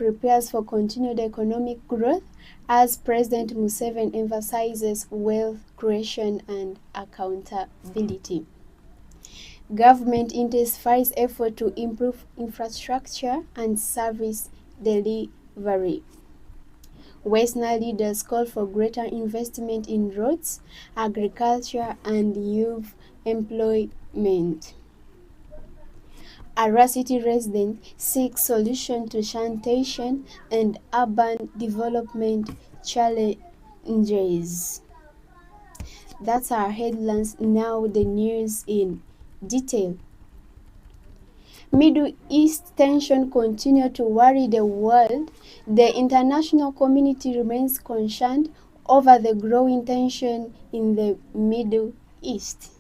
prepares for continued economic growth as President Museveni emphasizes wealth creation and accountability. Government intensifies effort to improve infrastructure and service delivery. Western leaders call for greater investment in roads, agriculture, and youth employment. Ara City residents seek solution to sanitation and urban development challenges. That's our headlines. Now the news in detail. Middle East tension continue to worry the world. The international community remains concerned over the growing tension in the Middle East.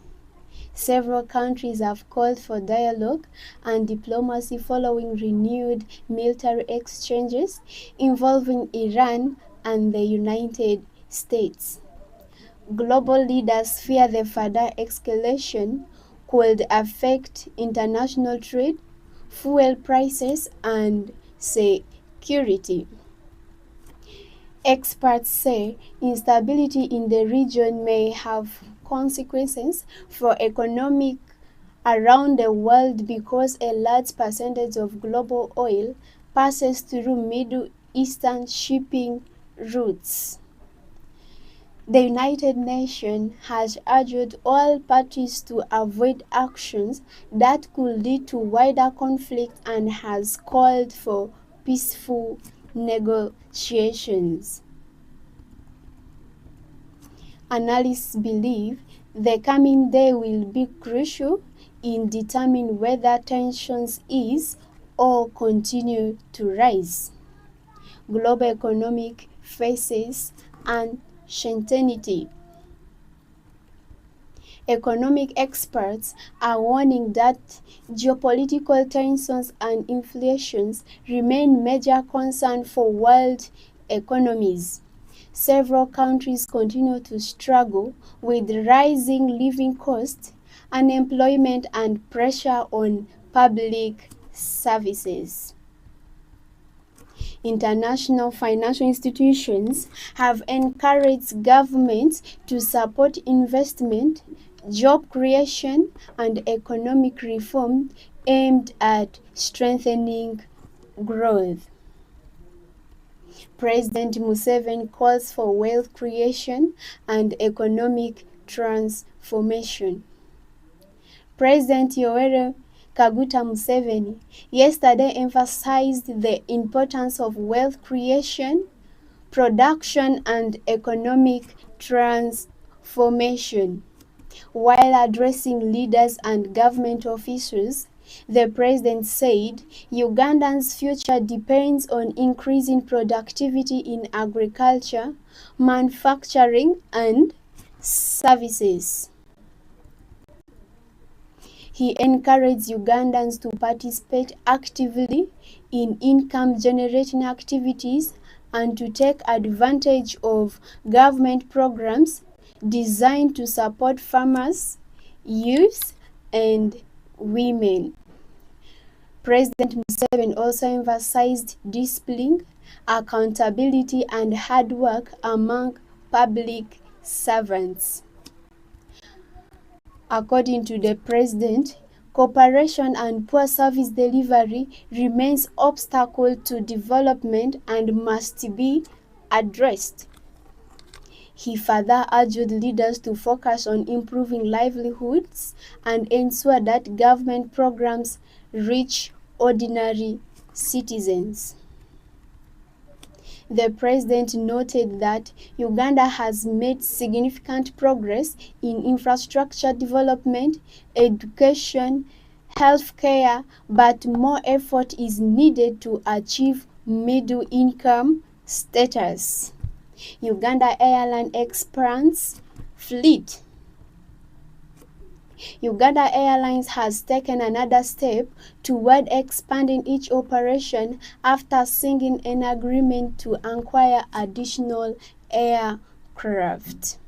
Several countries have called for dialogue and diplomacy following renewed military exchanges involving Iran and the United States. Global leaders fear the further escalation could affect international trade, fuel prices, and security. Experts say instability in the region may have consequences for economic around the world because a large percentage of global oil passes through Middle Eastern shipping routes. The United Nations has urged all parties to avoid actions that could lead to wider conflict and has called for peaceful negotiations. Analysts believe the coming day will be crucial in determining whether tensions ease or continue to rise. Global economic faces uncertainty. Economic experts are warning that geopolitical tensions and inflation remain major concerns for world economies. Several countries continue to struggle with rising living costs, unemployment, and pressure on public services. International financial institutions have encouraged governments to support investment, job creation, and economic reform aimed at strengthening growth. President Museveni calls for wealth creation and economic transformation. President Yoweri Kaguta Museveni yesterday emphasized the importance of wealth creation, production, and economic transformation. While addressing leaders and government officials, the president said Uganda's future depends on increasing productivity in agriculture, manufacturing, and services. He encouraged Ugandans to participate actively in income-generating activities and to take advantage of government programs designed to support farmers, youth, and women. President Museveni also emphasized discipline, accountability, and hard work among public servants. According to the president, cooperation and poor service delivery remains obstacle to development and must be addressed. He further urged leaders to focus on improving livelihoods and ensure that government programs reach ordinary citizens. The president noted that Uganda has made significant progress in infrastructure development, education, healthcare, but more effort is needed to achieve middle-income status. Uganda Airline expands fleet. Uganda Airlines has taken another step toward expanding its operation after signing an agreement to acquire additional aircraft.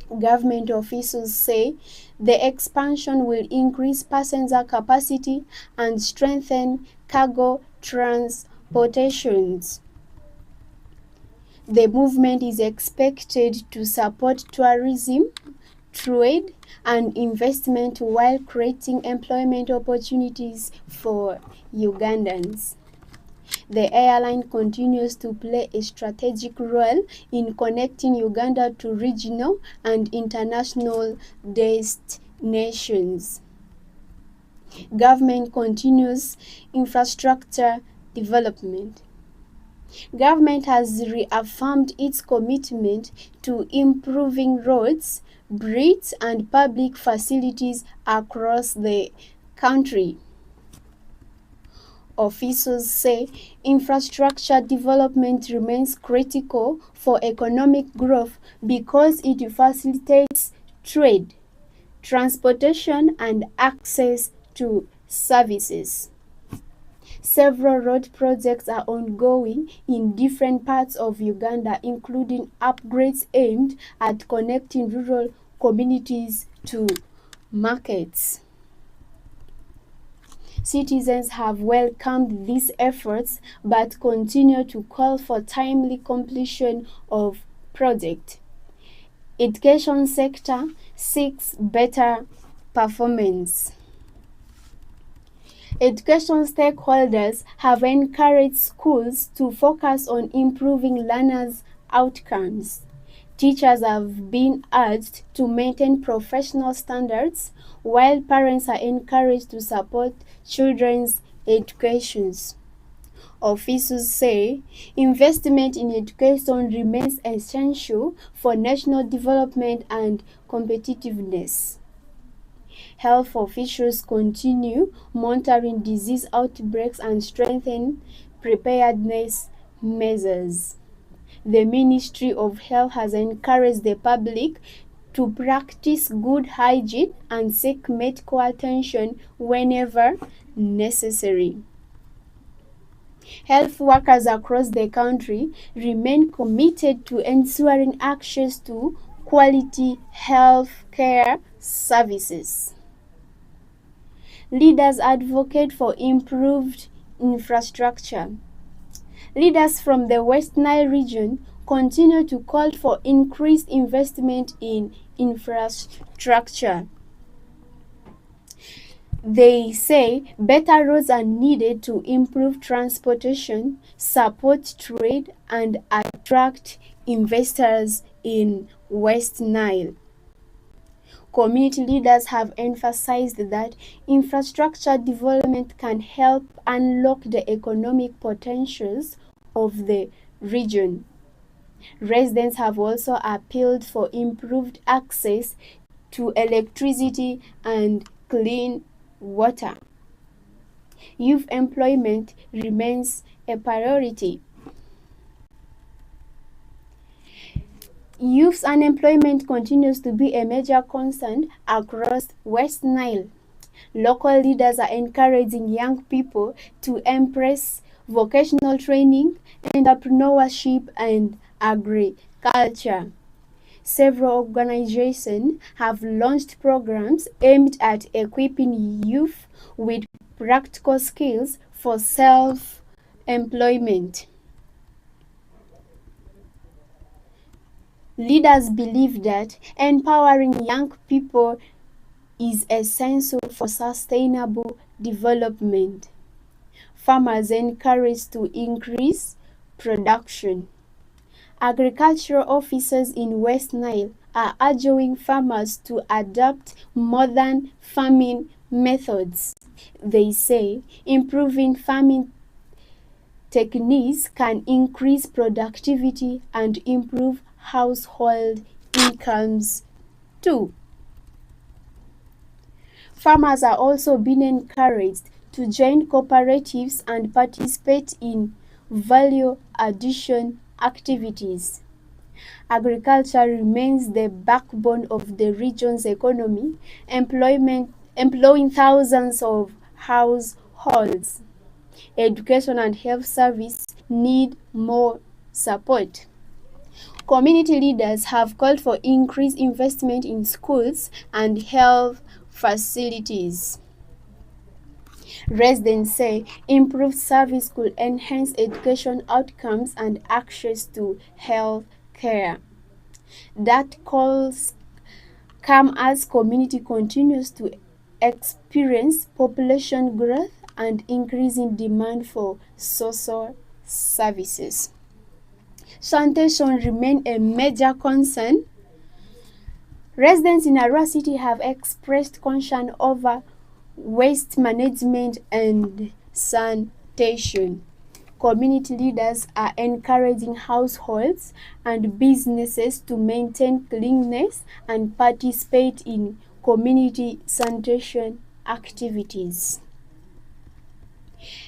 Government officials say the expansion will increase passenger capacity and strengthen cargo transport transportations. The movement is expected to support tourism, trade, and investment while creating employment opportunities for Ugandans. The airline continues to play a strategic role in connecting Uganda to regional and international destinations. Government continues infrastructure development. Government has reaffirmed its commitment to improving roads, bridges, and public facilities across the country. Officials say infrastructure development remains critical for economic growth because it facilitates trade, transportation, and access to services. Several road projects are ongoing in different parts of Uganda, including upgrades aimed at connecting rural communities to markets. Citizens have welcomed these efforts but continue to call for timely completion of project. Education sector seeks better performance. Education stakeholders have encouraged schools to focus on improving learners' outcomes. Teachers have been urged to maintain professional standards, while parents are encouraged to support children's educations. Officials say investment in education remains essential for national development and competitiveness. Health officials continue monitoring disease outbreaks and strengthen preparedness measures. The Ministry of Health has encouraged the public to practice good hygiene and seek medical attention whenever necessary. Health workers across the country remain committed to ensuring access to quality health care services. Leaders advocate for improved infrastructure. Leaders from the West Nile region continue to call for increased investment in infrastructure. They say better roads are needed to improve transportation, support trade, and attract investors in West Nile. Community leaders have emphasized that infrastructure development can help unlock the economic potentials of the region. Residents have also appealed for improved access to electricity and clean water. Youth employment remains a priority. Youth unemployment continues to be a major concern across West Nile. Local leaders are encouraging young people to embrace vocational training, entrepreneurship, and agriculture. Several organizations have launched programs aimed at equipping youth with practical skills for self-employment. Leaders believe that empowering young people is essential for sustainable development. Farmers encouraged to increase production. Agricultural officers in West Nile are urging farmers to adopt modern farming methods. They say improving farming techniques can increase productivity and improve household incomes too. Farmers are also being encouraged to join cooperatives and participate in value addition activities. Agriculture remains the backbone of the region's economy, employing thousands of households. Education and health services need more support. Community leaders have called for increased investment in schools and health facilities. Residents say improved service could enhance education outcomes and access to health care. That calls come as community continues to experience population growth and increasing demand for social services. Sanitation remains a major concern. Residents in Arua City have expressed concern over waste management and sanitation. Community leaders are encouraging households and businesses to maintain cleanliness and participate in community sanitation activities.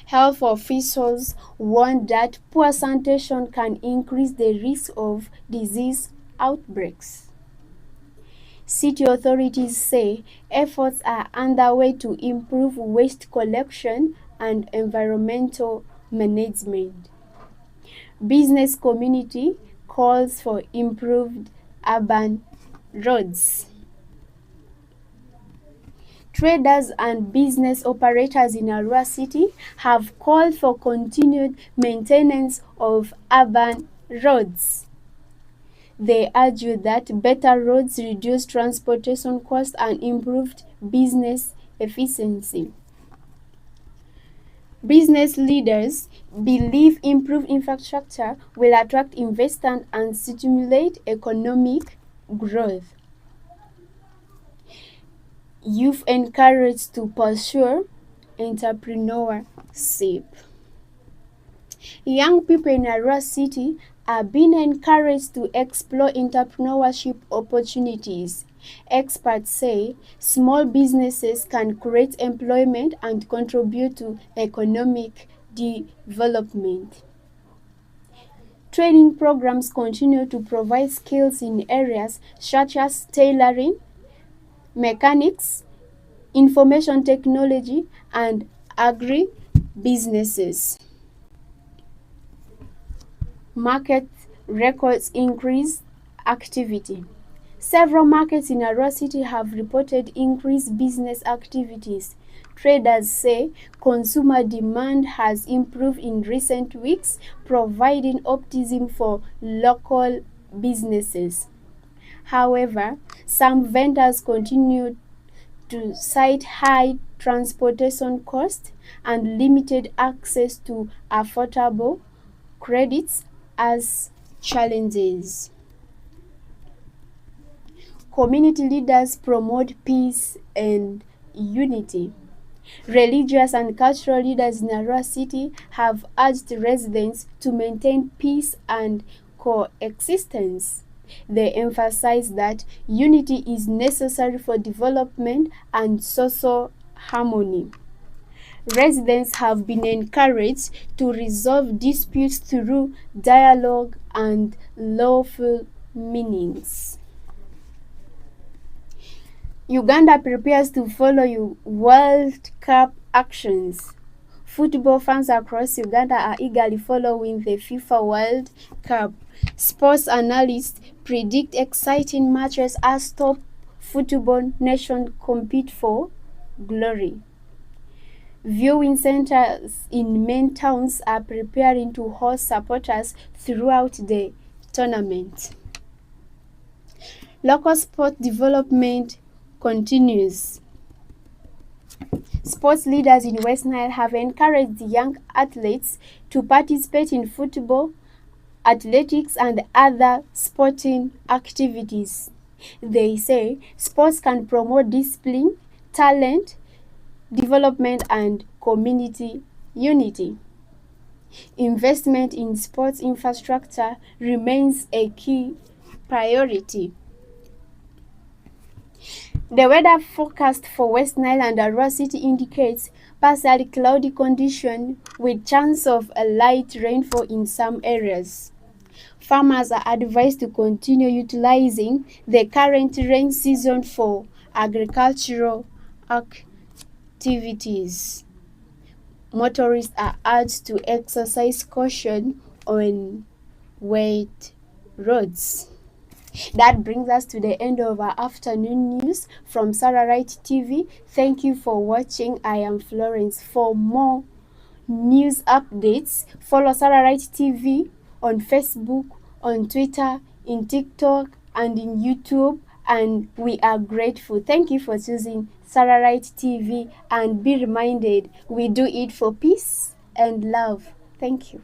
Health officials warn that poor sanitation can increase the risk of disease outbreaks. City authorities say efforts are underway to improve waste collection and environmental management. Business community calls for improved urban roads. Traders and business operators in Arua City have called for continued maintenance of urban roads. They argue that better roads reduce transportation costs and improved business efficiency. Business leaders believe improved infrastructure will attract investment and stimulate economic growth. Youth encouraged to pursue entrepreneurship. Young people in Arua City are being encouraged to explore entrepreneurship opportunities. Experts say small businesses can create employment and contribute to economic development. Training programs continue to provide skills in areas such as tailoring, mechanics, information technology, and agri-businesses. Market records increased activity. Several markets in Arua City have reported increased business activities. Traders say consumer demand has improved in recent weeks, providing optimism for local businesses. However, some vendors continue to cite high transportation costs and limited access to affordable credits as challenges. Community leaders promote peace and unity. Religious and cultural leaders in Arua City have urged residents to maintain peace and coexistence. They emphasize that unity is necessary for development and social harmony. Residents have been encouraged to resolve disputes through dialogue and lawful means. Uganda prepares to follow World Cup actions. Football fans across Uganda are eagerly following the FIFA World Cup. Sports analysts predict exciting matches as top football nations compete for glory. Viewing centers in main towns are preparing to host supporters throughout the tournament. Local sport development continues. Sports leaders in West Nile have encouraged young athletes to participate in football, athletics, and other sporting activities. They say sports can promote discipline, talent, development, and community unity. Investment in sports infrastructure remains a key priority. The weather forecast for West Nile and Arua City indicates partially cloudy conditions with chance of a light rainfall in some areas. Farmers are advised to continue utilizing the current rain season for agricultural activities. Motorists are urged to exercise caution on wet roads. That brings us to the end of our afternoon news from Sararights TV. Thank you for watching. I am Florence. For more news updates, follow Sararights TV on Facebook, on Twitter, in TikTok, and in YouTube. And we are grateful. Thank you for choosing Sararights TV, and be reminded, we do it for peace and love. Thank you.